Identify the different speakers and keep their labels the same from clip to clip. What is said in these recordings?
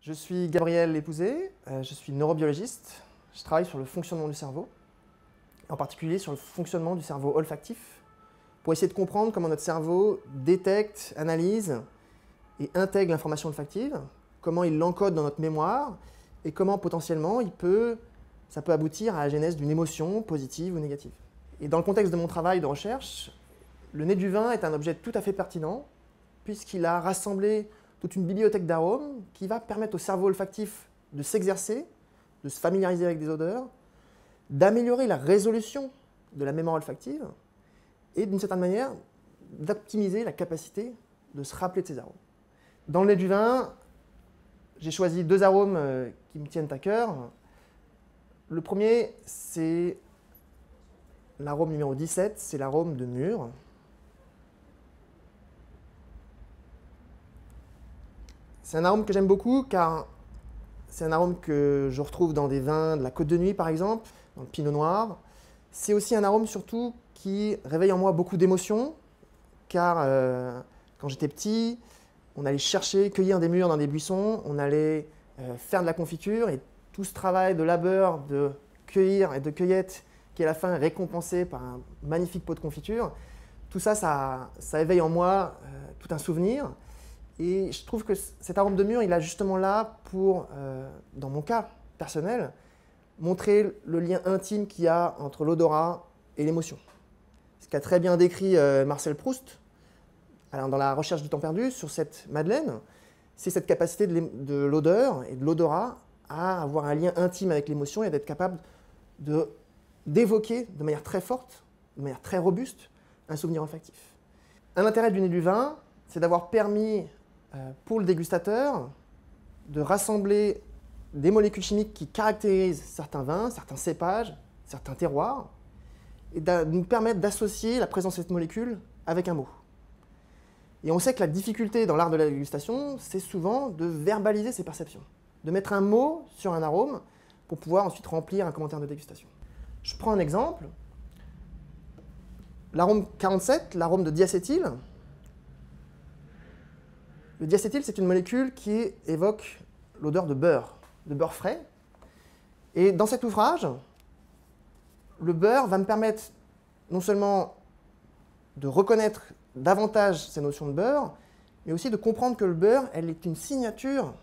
Speaker 1: Je suis Gabriel Lépouzé, je suis neurobiologiste. Je travaille sur le fonctionnement du cerveau, en particulier sur le fonctionnement du cerveau olfactif, pour essayer de comprendre comment notre cerveau détecte, analyse et intègre l'information olfactive, comment il l'encode dans notre mémoire et comment potentiellement ça peut aboutir à la genèse d'une émotion positive ou négative. Et dans le contexte de mon travail de recherche, le nez du vin est un objet tout à fait pertinent puisqu'il a rassemblé toute une bibliothèque d'arômes qui va permettre au cerveau olfactif de s'exercer, de se familiariser avec des odeurs, d'améliorer la résolution de la mémoire olfactive et d'une certaine manière d'optimiser la capacité de se rappeler de ces arômes. Dans le nez du vin, j'ai choisi deux arômes qui me tiennent à cœur. Le premier, c'est l'arôme numéro 17, c'est l'arôme de mûre. C'est un arôme que j'aime beaucoup car c'est un arôme que je retrouve dans des vins de la Côte de Nuit par exemple, dans le pinot noir. C'est aussi un arôme surtout qui réveille en moi beaucoup d'émotions car quand j'étais petit, on allait chercher, cueillir des mûres dans des buissons, on allait faire de la confiture et tout ce travail de labeur de cueillir et de cueillette qui à la fin est récompensé par un magnifique pot de confiture, tout ça, ça éveille en moi tout un souvenir. Et je trouve que cet arôme de mûre, il a justement là pour, dans mon cas personnel, montrer le lien intime qu'il y a entre l'odorat et l'émotion. Ce qu'a très bien décrit Marcel Proust, alors dans la recherche du temps perdu, sur cette madeleine, c'est cette capacité de l'odeur et de l'odorat à avoir un lien intime avec l'émotion et d'être capable d'évoquer de manière très forte, de manière très robuste, un souvenir olfactif. Un intérêt du nez du vin, c'est d'avoir permis pour le dégustateur de rassembler des molécules chimiques qui caractérisent certains vins, certains cépages, certains terroirs, et de nous permettre d'associer la présence de cette molécule avec un mot. Et on sait que la difficulté dans l'art de la dégustation, c'est souvent de verbaliser ses perceptions, de mettre un mot sur un arôme pour pouvoir ensuite remplir un commentaire de dégustation. Je prends un exemple. L'arôme 47, l'arôme de diacétyl. Le diacétyl, c'est une molécule qui évoque l'odeur de beurre frais. Et dans cet ouvrage, le beurre va me permettre non seulement de reconnaître davantage ces notions de beurre, mais aussi de comprendre que le beurre, elle est une signature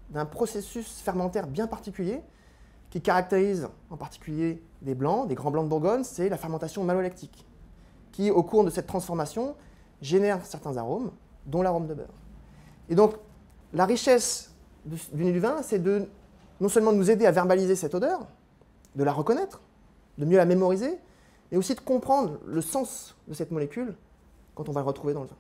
Speaker 1: d'un processus fermentaire bien particulier qui caractérise en particulier des blancs, des grands blancs de Bourgogne, c'est la fermentation malolactique, qui au cours de cette transformation génère certains arômes, dont l'arôme de beurre. Et donc, la richesse du nez du vin, c'est de non seulement nous aider à verbaliser cette odeur, de la reconnaître, de mieux la mémoriser, mais aussi de comprendre le sens de cette molécule quand on va le retrouver dans le vin.